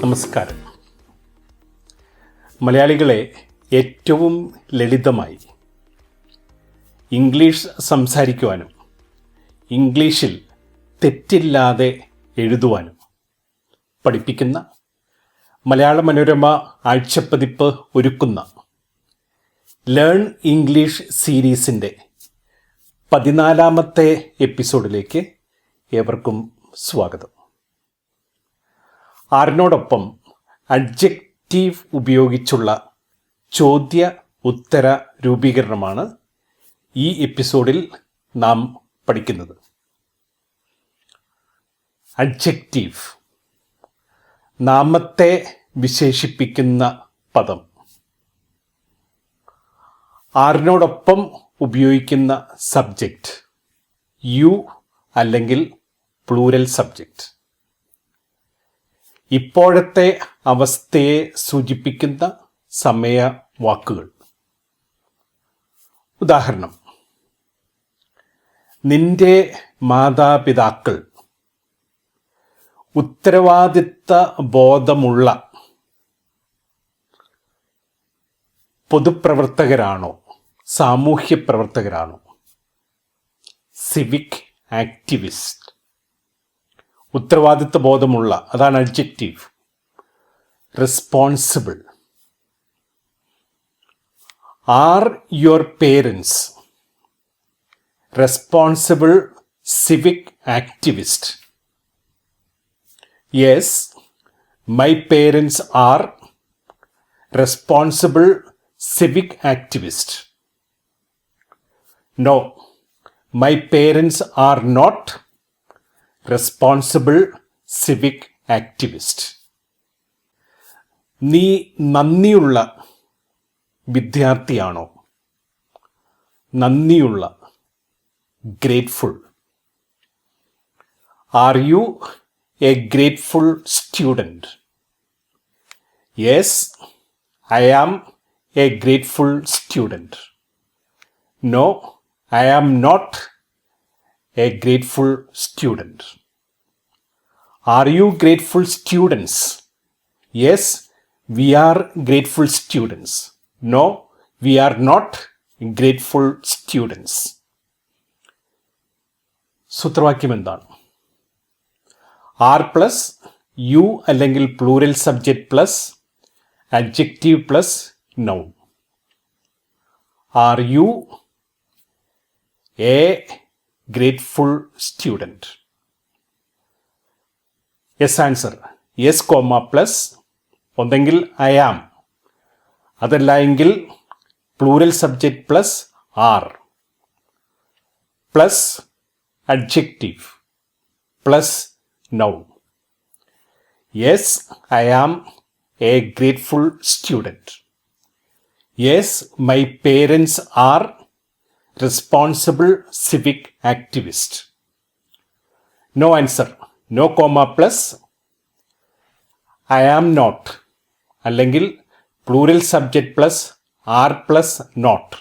നമസ്കാരം. മലയാളികളെ ഏറ്റവും ലളിതമായി ഇംഗ്ലീഷ് സംസാരിക്കുവാനും ഇംഗ്ലീഷിൽ തെറ്റില്ലാതെ എഴുതുവാനും പഠിപ്പിക്കുന്ന മലയാള മനോരമ ആഴ്ചപ്പതിപ്പ് ഒരുക്കുന്ന ലേൺ ഇംഗ്ലീഷ് സീരീസിൻ്റെ 14ാമത്തെ എപ്പിസോഡിലേക്ക് ഏവർക്കും സ്വാഗതം. ആറിനോടൊപ്പം അഡ്ജക്റ്റീവ് ഉപയോഗിച്ചുള്ള ചോദ്യ ഉത്തര രൂപീകരണമാണ് ഈ എപ്പിസോഡിൽ നാം പഠിക്കുന്നത്. അഡ്ജക്റ്റീവ്, നാമത്തെ വിശേഷിപ്പിക്കുന്ന പദം. ആറിനോടൊപ്പം ഉപയോഗിക്കുന്ന സബ്ജക്റ്റ് യു അല്ലെങ്കിൽ പ്ലൂരൽ സബ്ജക്റ്റ്. ഇപ്പോഴത്തെ അവസ്ഥയെ സൂചിപ്പിക്കുന്ന സമയവാക്കുകൾ. ഉദാഹരണം: നിന്റെ മാതാപിതാക്കൾ ഉത്തരവാദിത്ത ബോധമുള്ള പൊതുപ്രവർത്തകരാണോ, സാമൂഹ്യ പ്രവർത്തകരാണോ? Civic activist. ഉത്തരവാദിത്ത ബോധമുള്ള, അതാണ് adjective. Responsible. Are your parents responsible civic activist? Yes, my parents are responsible civic activist. No, my parents are not responsible civic activist. നീ നന്ദിയുള്ള വിദ്യാർത്ഥിയാണോ? നന്ദിയുള്ള, grateful. Are you a grateful student? Yes, I am a grateful student. No, I am not a grateful student. Are you grateful students? Yes, we are grateful students. No, we are not grateful students. സൂത്രവാക്യം എന്താണ്? R plus U അല്ലെങ്കിൽ plural subject plus adjective plus noun. R you A grateful student? Yes answer. Yes comma plus ഒന്നെങ്കിൽ I am, അതല്ല എങ്കിൽ plural subject plus are plus adjective plus noun. Yes, I am a grateful student. Yes, my parents are responsible civic activist. No answer. No comma plus I am not, അല്ലെങ്കിൽ plural subject plus are plus not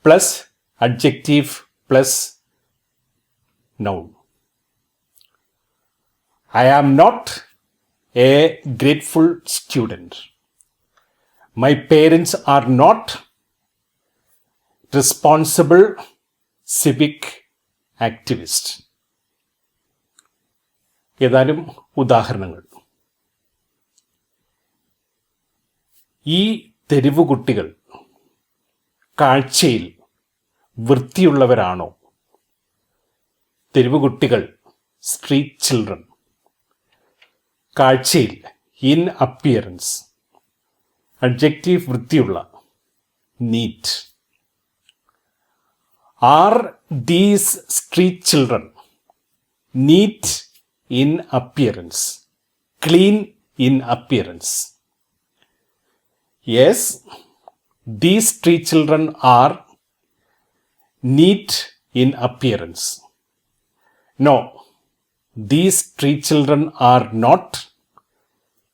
plus adjective plus noun. I am not a grateful student. My parents are not responsible civic activist. ഏതാനും ഉദാഹരണങ്ങൾ. ഈ തെരുവുകുട്ടികൾ കാഴ്ചയിൽ വൃത്തിയുള്ളവരാണോ? തെരുവുകുട്ടികൾ, street children. കാഴ്ചയിൽ, in appearance. Adjective വൃത്തിയുള്ള, NEET. Are these street children neat in appearance, clean in appearance? Yes, these street children are neat in appearance. No, these street children are not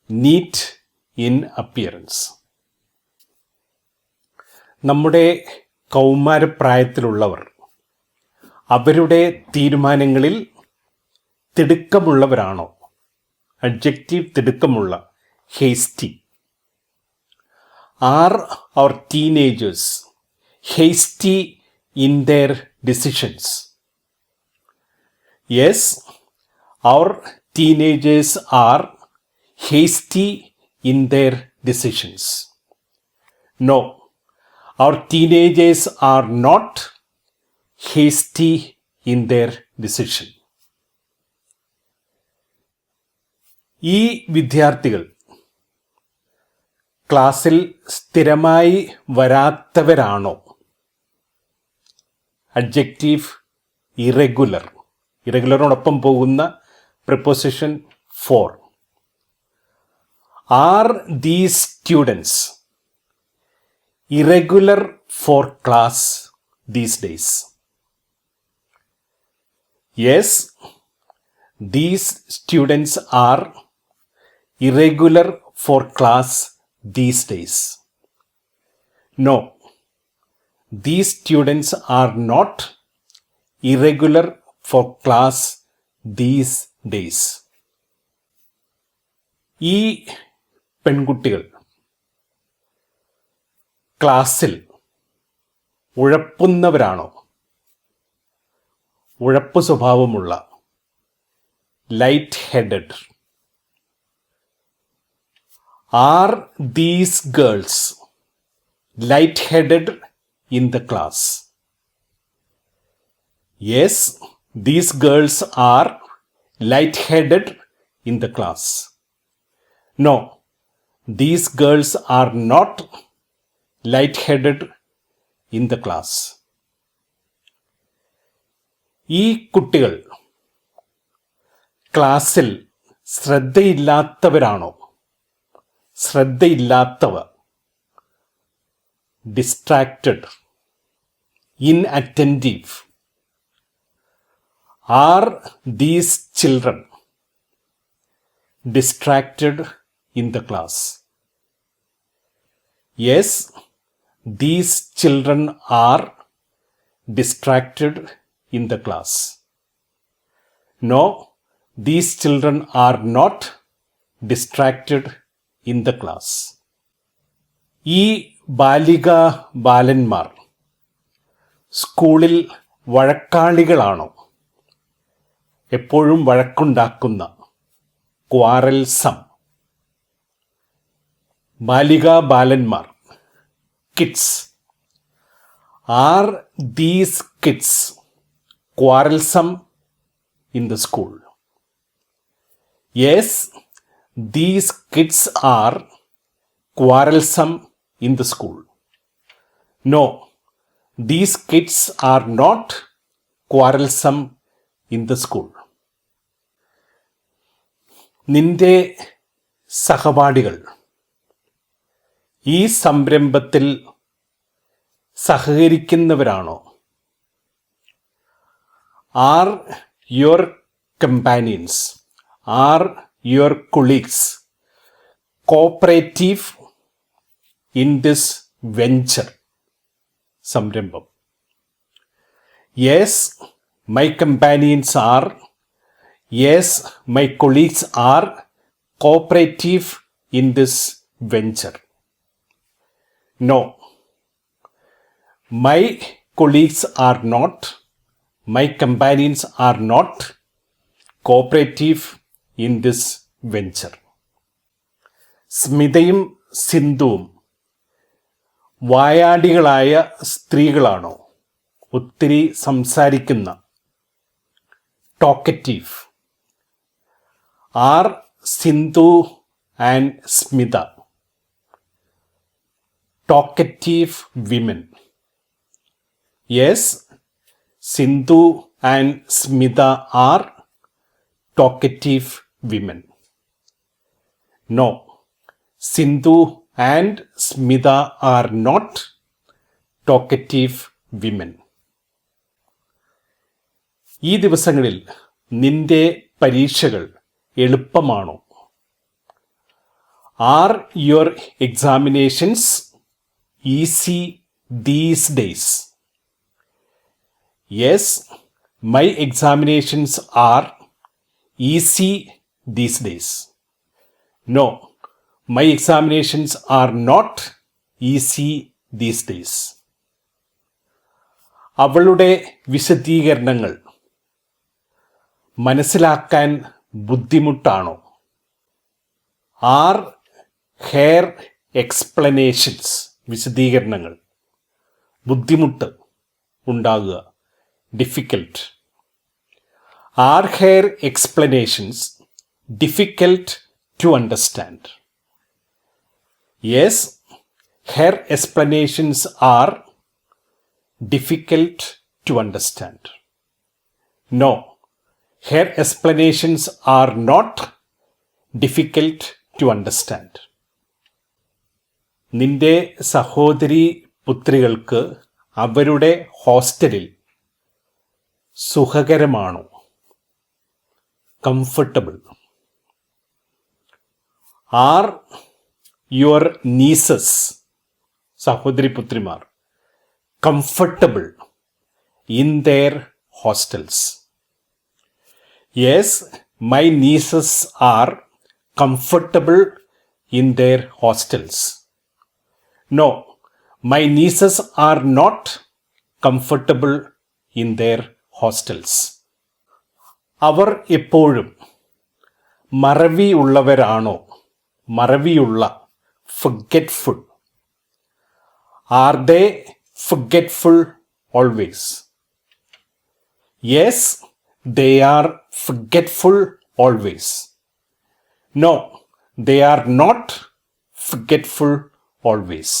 neat in appearance. നമ്മുടെ കൗമാരപ്രായത്തിലുള്ളവർ അവരുടെ തീരുമാനങ്ങളിൽ തിടുക്കമുള്ളവരാണോ? Adjective തിടുക്കമുള്ള, hasty. Are our teenagers hasty in their decisions? Yes, our teenagers are hasty in their decisions. No, our teenagers are not hasty in their decision. ഈ വിദ്യാർത്ഥികൾ ക്ലാസ്സിൽ സ്ഥിരമായി വരാത്തവരാണോ? Adjective irregular. ഇറഗുലറിനോടൊപ്പം പോകുന്ന preposition for. Are these students irregular for class these days? Yes, these students are irregular for class these days. No, these students are not irregular for class these days. ഈ പെൺകുട്ടികൾ ക്ലാസ്സിൽ ഉഴപ്പുന്നവരാണോ? ഉഴപ്പ് സ്വഭാവമുള്ള, light headed. Are these girls light headed in the class? Yes, these girls are light headed in the class. No, these girls are not light-headed in the class. ഈ കുട്ടികൾ ക്ലാസ്സിൽ ശ്രദ്ധയില്ലാത്തവരാണോ? ശ്രദ്ധയില്ലാത്തവ, distracted, inattentive. Are these children distracted in the class? Yes, these children are distracted in the class. No, these children are not distracted in the class. ഈ ബാലിക ബാലന്മാർ സ്കൂളിൽ വഴക്കാളികളാണോ? എപ്പോഴും വഴക്കുണ്ടാക്കുന്ന, ക്വാറൽസം. ബാലിക ബാലന്മാർ, kids. Are these kids quarrelsome in the school? Yes, these kids are quarrelsome in the school. No, these kids are not quarrelsome in the school. നിന്റെ സഹപാഠികൾ ഈ സംരംഭത്തിൽ സഹകരിക്കുന്നവരാണോ? Are your companions, are your colleagues cooperative in this venture, സംരംഭം? Yes, my companions are. Yes, my colleagues are cooperative in this venture. No, my colleagues are not, my companions are not cooperative in this venture. സ്മിതയും സിന്ധുവും വായാടികളായ സ്ത്രീകളാണോ? ഒത്തിരി സംസാരിക്കുന്ന, talkative. Are Sindhu and Smitha talkative women? Yes, Sindhu and Smita are talkative women. No, Sindhu and Smita are not talkative women. ഈ ദിവസങ്ങളിൽ നിന്റെ പരീക്ഷകൾ എളുപ്പമാണോ? Are your examinations easy these days? Yes, my examinations are easy these days. No, my examinations are not easy these days. അവളുടെ വിശദീകരണങ്ങൾ മനസ്സിലാക്കാൻ ബുദ്ധിമുട്ടാണോ? R her explanations, വിശദീകരണങ്ങൾ, ബുദ്ധിമുട്ട് ഉണ്ടാകുക, difficult. Are her explanations difficult to understand? Yes, her explanations are difficult to understand. No, her explanations are not difficult to understand. നിന്റെ സഹോദരി പുത്രികൾക്ക് അവരുടെ ഹോസ്റ്റലിൽ സുഖകരമാണോ? കംഫർട്ടബിൾ. ആർ യുവർ നീസസ്, സഹോദരി പുത്രിമാർ, comfortable in their hostels? Yes, my nieces are comfortable in their hostels. No, my nieces are not comfortable in their hostels. അവർ എപ്പോഴും മറവിയുള്ളവരാണോ? മറവിയുള്ള, forgetful. Are they forgetful always? Yes, they are forgetful always. No, they are not forgetful always.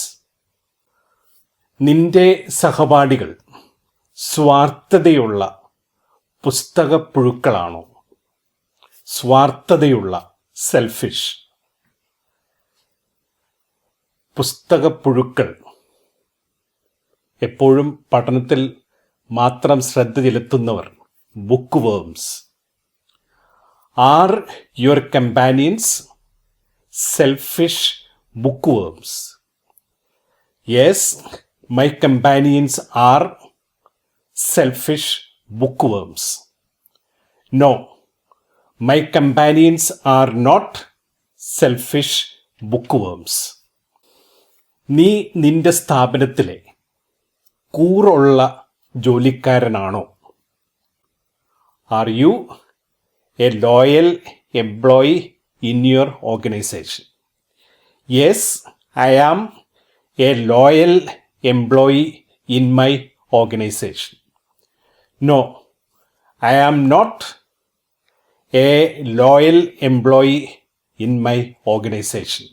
നിന്റെ സഹപാഠികൾ സ്വാർത്ഥതയുള്ള പുസ്തകപ്പുഴുക്കളാണോ? സ്വാർത്ഥതയുള്ള, selfish. പുസ്തകപ്പുഴുക്കൾ എപ്പോഴും പഠനത്തിൽ മാത്രം ശ്രദ്ധ ചെലുത്തുന്നവർ, bookworms. Are your companions selfish bookworms? Yes, my companions are selfish bookworms. No, my companions are not selfish bookworms. നീ നിന്റെ സ്ഥാപനത്തിലെ കൂറുള്ള ജോലിക്കാരനാണോ? Are you a loyal employee in your organisation? Yes, I am a loyal employee in my organisation. No, I am not a loyal employee in my organisation.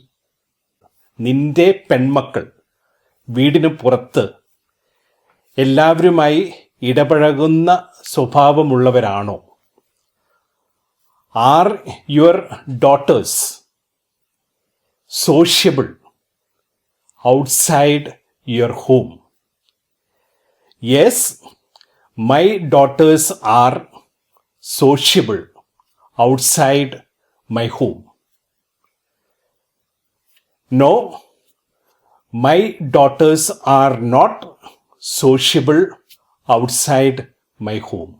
നിന്റെ പെൺമക്കൾ വീടിന് പുറത്ത് എല്ലാവരുമായി ഇടപഴകുന്ന സ്വഭാവമുള്ളവരാണോ? Are your daughters sociable outside your home? Yes, my daughters are sociable outside my home. No, my daughters are not sociable outside my home.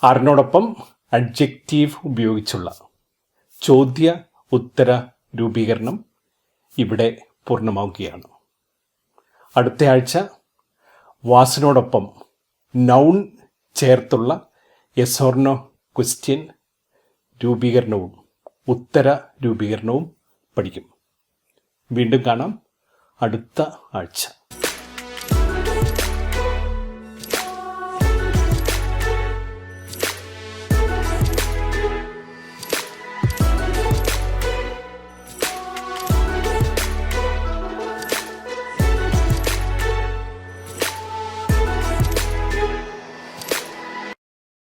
ആറിനോടൊപ്പം adjective ഉപയോഗിച്ചുള്ള ചോദ്യ ഉത്തര രൂപീകരണം ഇവിടെ പൂർണ്ണമാവുകയാണ്. അടുത്ത ആഴ്ച വാസിനോടൊപ്പം നൗൺ ചേർത്തുള്ള യെസ് ഓർ നോ ക്വസ്റ്റ്യൻ രൂപീകരണവും ഉത്തര രൂപീകരണവും പഠിക്കും. വീണ്ടും കാണാം അടുത്ത ആഴ്ച.